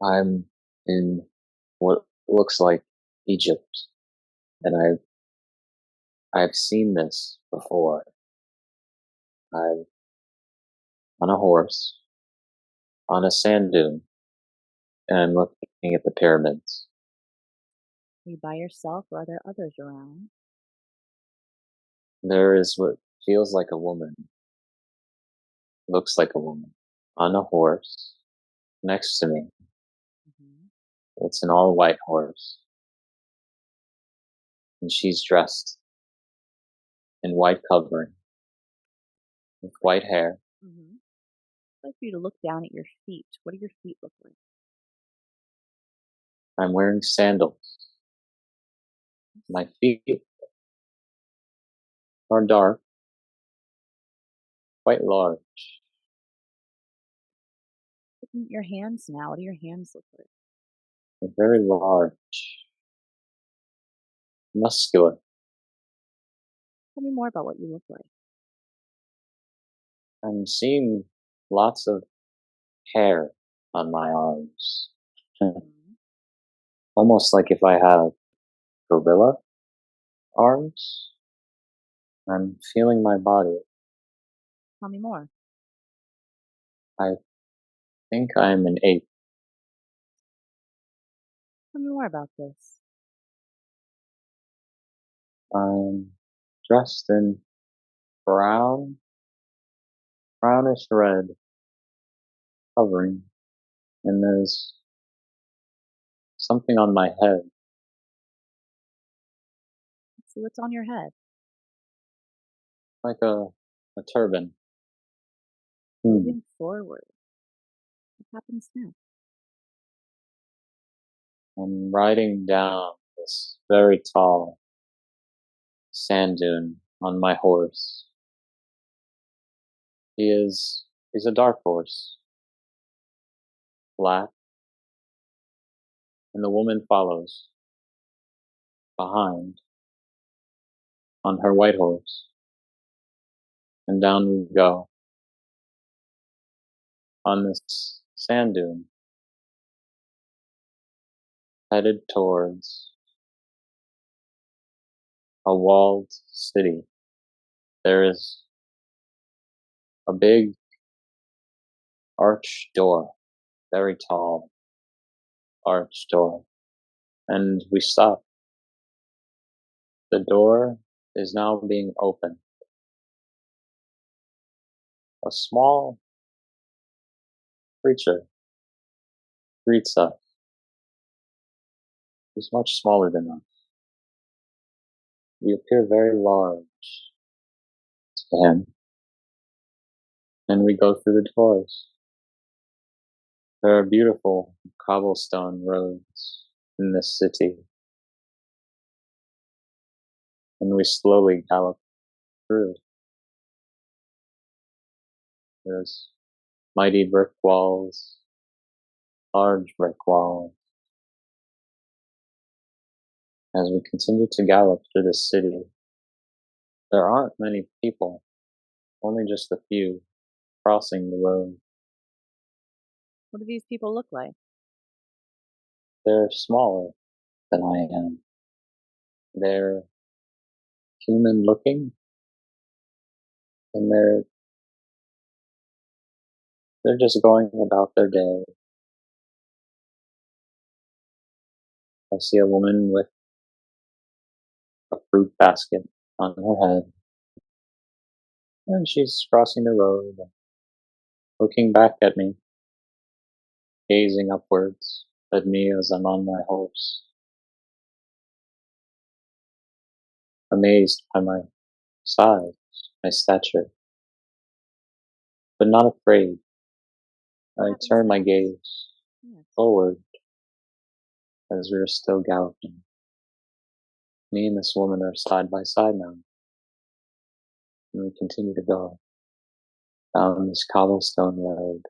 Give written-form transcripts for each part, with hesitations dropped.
I'm in what looks like Egypt, and I've seen this before. I'm on a horse, on a sand dune, and I'm looking at the pyramids. Are you by yourself or are there others around? There is what feels like a woman, looks like a woman, on a horse next to me. Hmm. It's an all white horse, and she's dressed in white covering with white hair. Hmm. I'd like for you to look down at your feet. What do your feet look like? I'm wearing sandals. My feet are dark, quite large. Looking at your hands now. What do your hands look like? They're very large, muscular. Tell me more about what you look like. I'm seeing lots of hair on my arms. Hmm. Almost like if I have gorilla arms. I'm feeling my body. Tell me more. I think I'm an ape. Tell me more about this. I'm dressed in brown, brownish red covering, and there's something on my head, Let's see what's on your head. like a turban. Hmm. Moving forward. What happens next? I'm riding down this very tall sand dune on my horse. He's a dark horse, black, and the woman follows behind on her white horse. And down we go on this sand dune, headed towards a walled city. There is a big arch door, very tall arch door, and we stop. The door is now being opened. A small creature greets us. He's much smaller than us. We appear very large to him, and we go through the doors. There are beautiful cobblestone roads in this city, and we slowly gallop through. There's mighty brick walls, large brick walls. As we continue to gallop through the city, there aren't many people, only just a few crossing the road. What do these people look like? They're smaller than I am. They're human looking, and they're just going about their day. I see a woman with a fruit basket on her head, and she's crossing the road, looking back at me, gazing upwards at me as I'm on my horse, amazed by my size, my stature, but not afraid. What I happens turn my next? gaze Yes. forward as we're still galloping. Me and this woman are side by side now, and we continue to go down this cobblestone road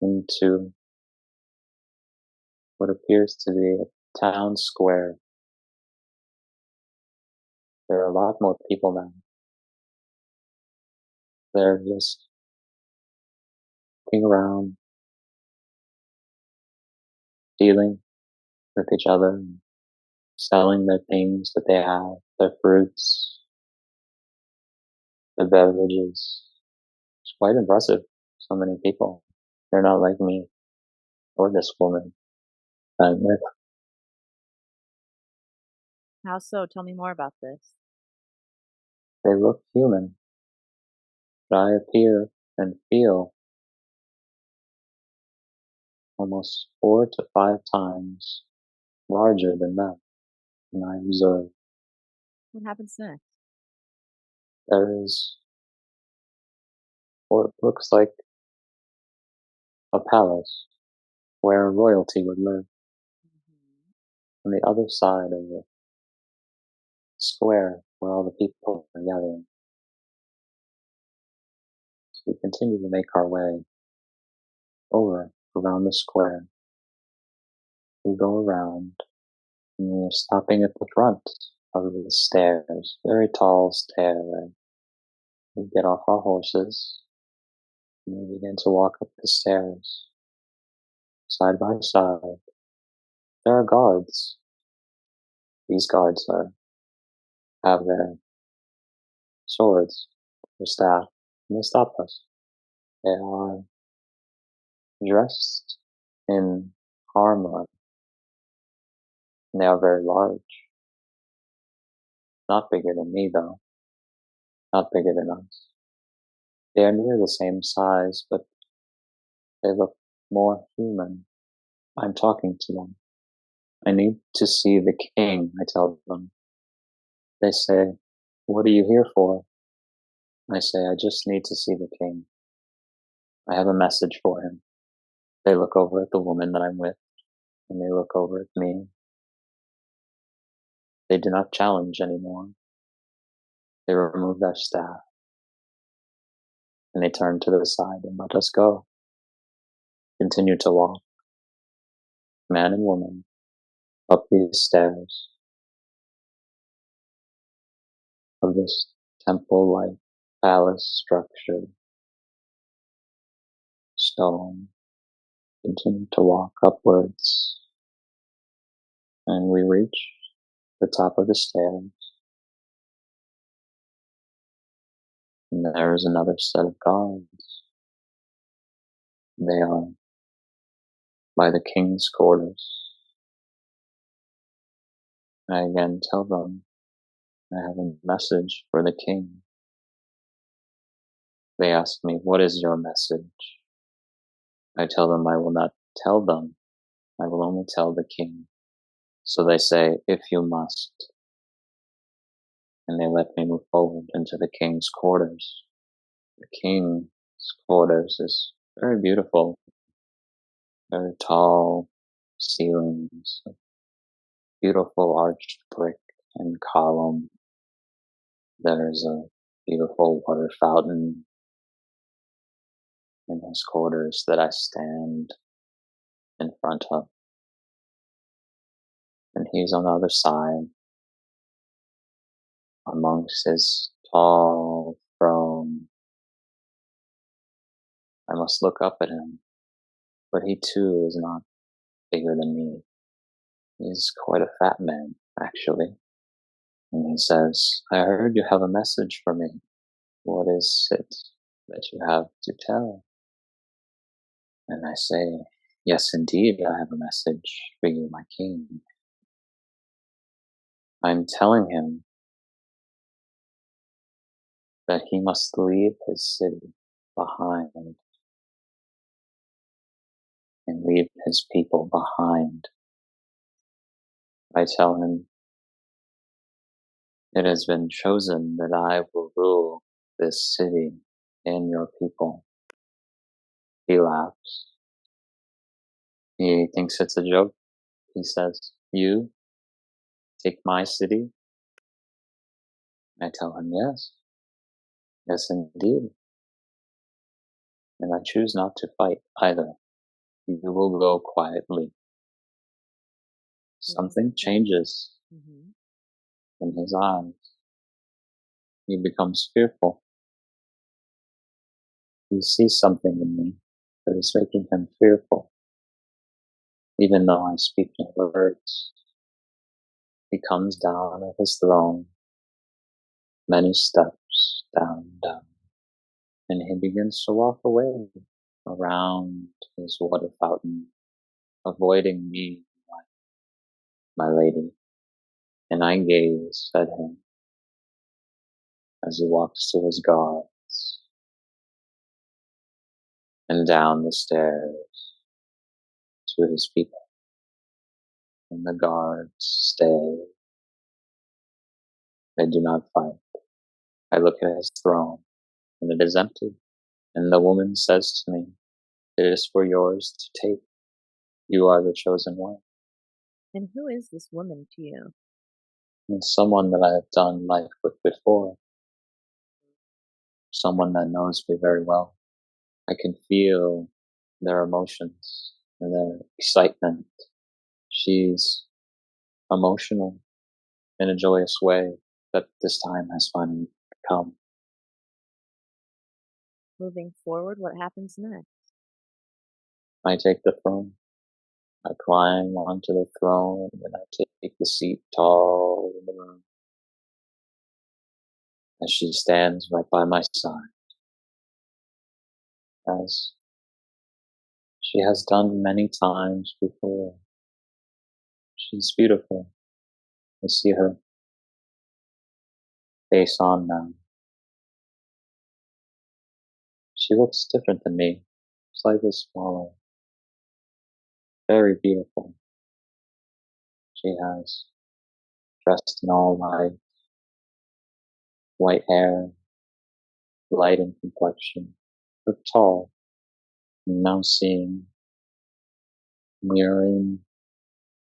into what appears to be a town square. There are a lot more people now. They're just looking around, dealing with each other and selling their things that they have, their fruits, their beverages. It's quite impressive. So many people. They're not like me or this woman that I'm with. How so? Tell me more about this. They look human, but I appear and feel almost 4 to 5 times larger than them. And I observe What happens next? there is what looks like a palace where royalty would live Mhm. on the other side of the square where all the people are gathering. So we continue to make our way over around the square. We go around and we're stopping at the front of the stairs, very tall stairway. We get off our horses and we begin to walk up the stairs side by side. There are guards. These guards have their swords, their staff, and they stop us. They are dressed in armor, and they are very large. Not bigger than me, though. Not bigger than us. They are near the same size, but they look more human. I'm talking to them. I need to see the king, I tell them. They say, "What are you here for?" I say, "I just need to see the king. I have a message for him." They look over at the woman that I'm with, and they look over at me. They do not challenge anymore. They remove their staff, and they turn to the side and let us go. Continue to walk, man and woman, up these stairs of this temple-like palace structure, stone. Continue to walk upwards, and we reach the top of the stairs. And there is another set of guards. They are by the king's quarters. I again tell them I have a message for the king. They ask me, "What is your message?" I tell them I will not tell them. I will only tell the king. So they say, "If you must." And they let me move forward into the king's quarters. The king's quarters is very beautiful, very tall ceilings, beautiful arched brick and column. There's a beautiful water fountain in his quarters that I stand in front of. And he's on the other side amongst his tall throne. I must look up at him, but he too is not bigger than me. He's quite a fat man, actually. And he says, "I heard you have a message for me. What is it that you have to tell?" And I say, "Yes, indeed, I have a message for you, my king." I'm telling him that he must leave his city behind and leave his people behind. I tell him, "It has been chosen that I will rule this city and your people." He laughs. He thinks it's a joke. He says, "You take my city?" I tell him, "Yes, yes indeed. And I choose not to fight either. You will go quietly." What makes Something sense? changes Mhm. in his eyes. He becomes fearful. He sees something in me that is making him fearful. Even though I speak no words, he comes down of his throne, many steps down, and he begins to walk away around his water fountain, avoiding me, my lady, and I gaze at him as he walks to his guards and down the stairs to his people. And the guards stay. They do not fight. I look at his throne, and it is empty. And the woman says to me, "It is for yours to take. You are the chosen one." And who is this woman to you? And someone that I have done life with before, someone that knows me very well. I can feel their emotions and their excitement. She's emotional in a joyous way that this time has finally come. Moving forward, what happens next? I take the throne. I climb onto the throne and I take the seat tall in the room as she stands right by my side, as she has done many times before. She's beautiful. I see her face on now. She looks different than me, slightly smaller, very beautiful. She has dressed in all white hair, light in complexion, but tall. I'm now seeing mirroring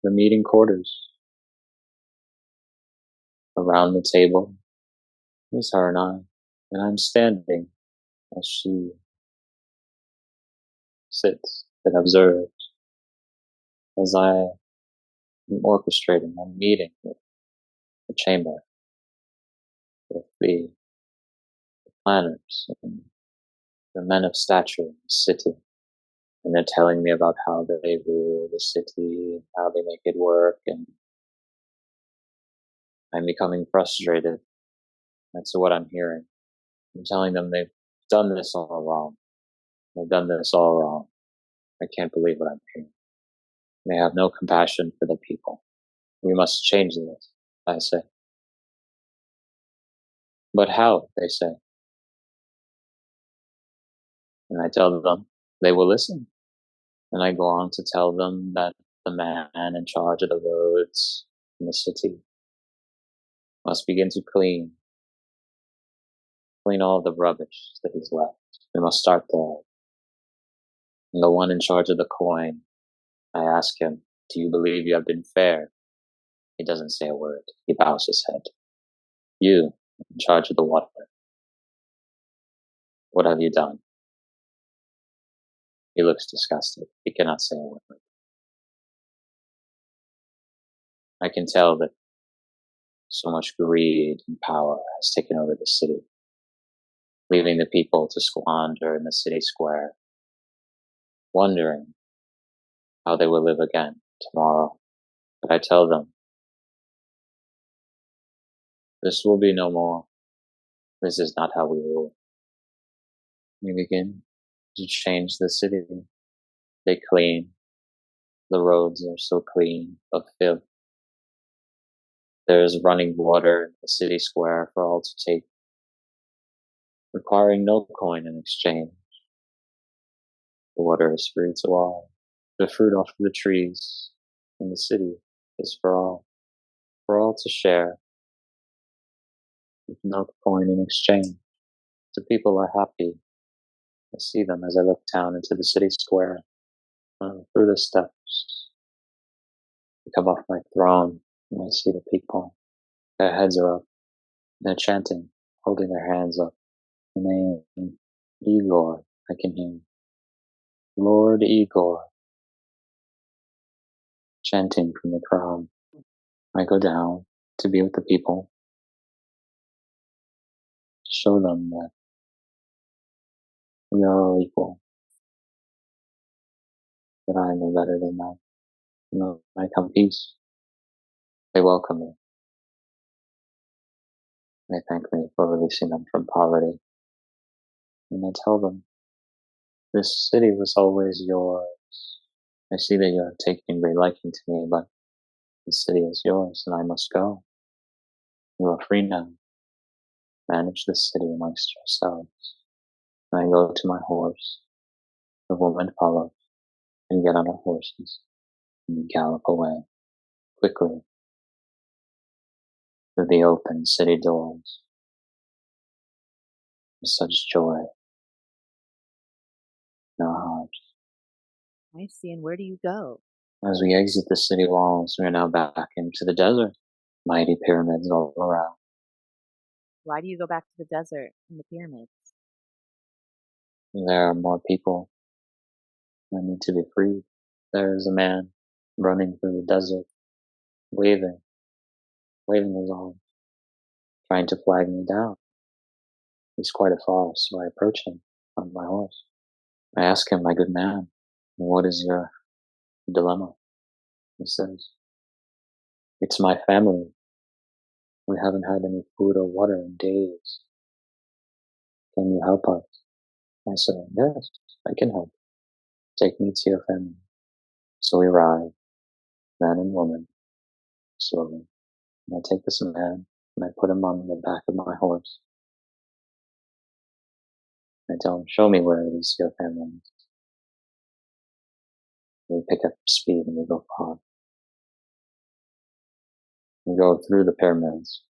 the meeting quarters. Around the table is her and I'm standing as she sits and observes as I am orchestrating a meeting with the chamber, with the planners and the men of stature in the city. And they're telling me about how they rule the city and how they make it work, and I'm becoming frustrated. That's what I'm hearing. I'm telling them they've done this all wrong. They've done this all wrong. I can't believe what I'm hearing. They have no compassion for the people. We must change this, I say. But how, they say. And I tell them they will listen. And I go on to tell them that the man in charge of the roads in the city must begin to clean all the rubbish that he's left. We must start there. And the one in charge of the coin, I ask him, "Do you believe you have been fair?" He doesn't say a word. He bows his head. "You, in charge of the water, what have you done?" He looks disgusted. He cannot say a word. I can tell that so much greed and power has taken over the city, leaving the people to squander in the city square, wondering how they will live again tomorrow. But I tell them, this will be no more. This is not how we rule. We begin to change the city. They clean. The roads are so clean of filth. There is running water in the city square for all to take, requiring no coin in exchange. The water is free to all. The fruit off the trees in the city is for all to share, with no coin in exchange. The people are happy. I see them as I look down into the city square, through the steps. I come off my throne and I see the people. Their heads are up. They're chanting, holding their hands up. The name Igor, I can hear. Lord Igor, chanting from the crowd. I go down to be with the people, to show them that we are all equal, that I am no better than them. And when I come peace, they welcome me. They thank me for releasing them from poverty. And I tell them, this city was always yours. I see that you are taking great liking to me, but the city is yours and I must go. You are free now. Manage the city amongst yourselves. And I go to my horse. The woman follows and get on our horses and we gallop away quickly through the open city doors with such joy in our hearts. I see. And where do you go? As we exit the city walls, we are now back into the desert. Mighty pyramids all around. Why do you go back to the desert and the pyramids? There are more people that need to be freed. There is a man running through the desert, waving his arms, trying to flag me down. He's quite afar, so I approach him on my horse. I ask him, my good man, what is your dilemma? He says, it's my family. We haven't had any food or water in days. Can you help us? I said, yes, I can help. Take me to your family. So we ride, man and woman, slowly. And I take this man and I put him on the back of my horse. I tell him, show me where it is your family is. We pick up speed and we go far. We go through the pyramids,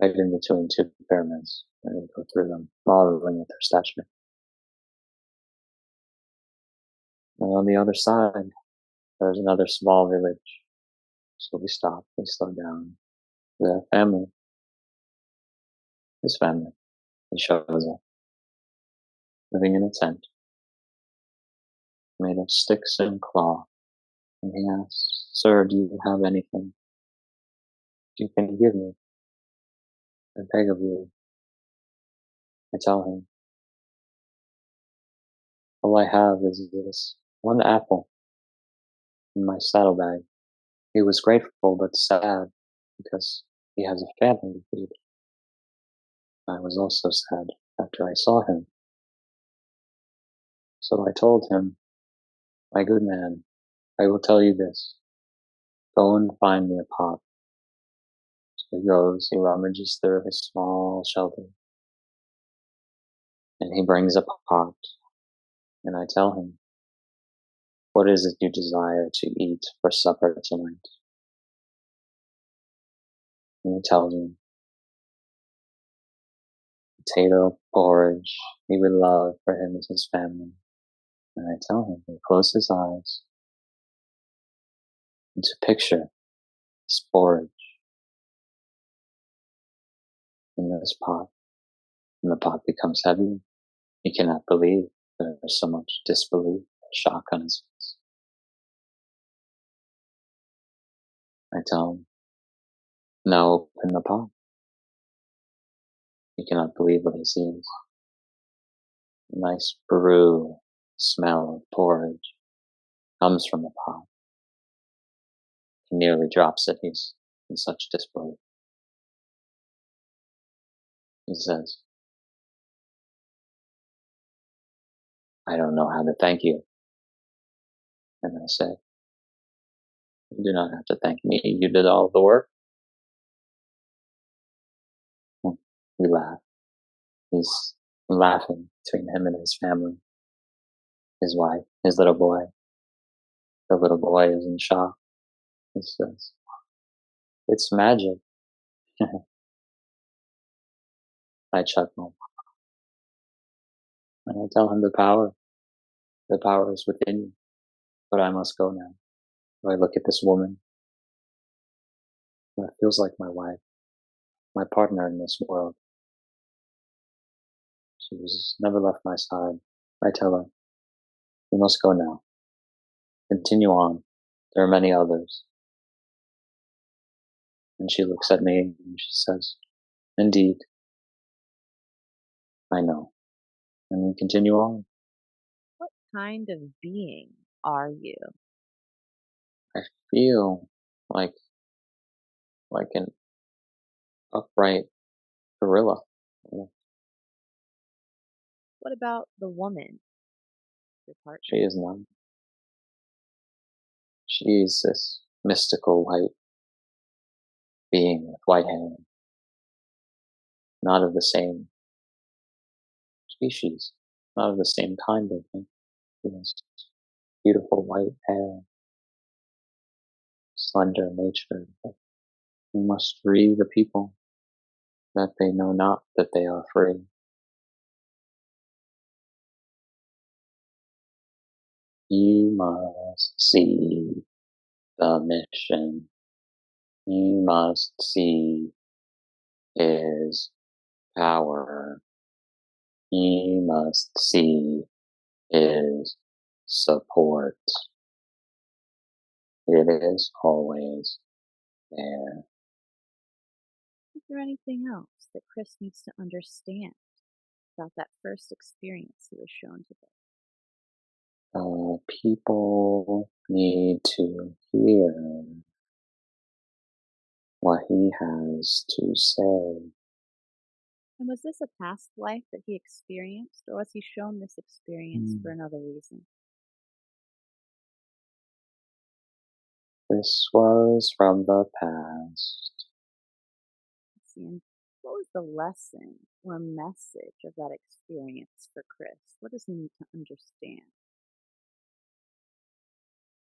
right in between two pyramids, and we go through them, marveling at their stature. And on the other side, there's another small village. So we stop, we slow down. Their family, his family, he shows up, living in a tent, made of sticks and cloth. And he asks, sir, do you have anything you can give me? I beg of you. I tell him, all I have is this one apple in my saddlebag. He was grateful but sad because he has a family to feed. I was also sad after I saw him. So I told him, my good man, I will tell you this. Go and find me a pot. So he goes, he rummages through his small shelter, and he brings a pot. And I tell him, what is it you desire to eat for supper tonight? And he tells me, potato porridge he would love for him and his family. And I tell him to close his eyes and to picture this porridge in this pot. And the pot becomes heavy. He cannot believe there is so much disbelief and shock on his face. I tell him, now open the pot. He cannot believe what he sees. A nice brew smell of porridge comes from the pot. He nearly drops it. He's in such disbelief. He says, I don't know how to thank you. And I say, you do not have to thank me. You did all the work. We laugh. He's laughing between him and his family, his wife, his little boy. The little boy is in shock. He says, it's magic. I chuckle. And I tell him the power is within you. But I must go now. So I look at this woman. That feels like my wife, my partner in this world. She has never left my side. I tell her, you must go now. Continue on. There are many others. And she looks at me and she says, indeed, I know. And we continue on. What kind of being are you? I feel like an upright gorilla. Yeah. What about the woman, your She partner? is not. She's this mystical white being with white hair, not of the same species, not of the same kind of me. She has beautiful white hair, slender nature. You must free the people, that they know not that they are free. You must see the mission. You must see his power. You must see his support. It is always there. Is there anything else that Chris needs to understand about that first experience he was shown today? People need to hear what he has to say. And was this a past life that he experienced, or was he shown this experience for Hmm. another reason? This was from the past. Let's see, and what was the lesson or message of that experience for Chris? What does he need to understand?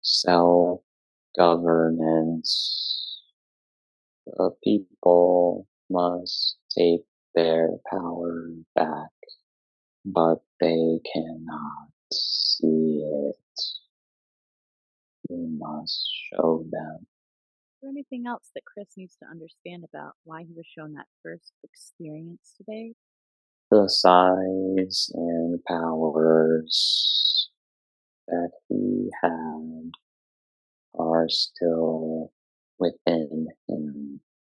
Self-governance. The people must take their power back, but they cannot see it. You must show them. Is there anything else that Chris needs to understand about why he was shown that first experience today? The size and powers that he had are still within him.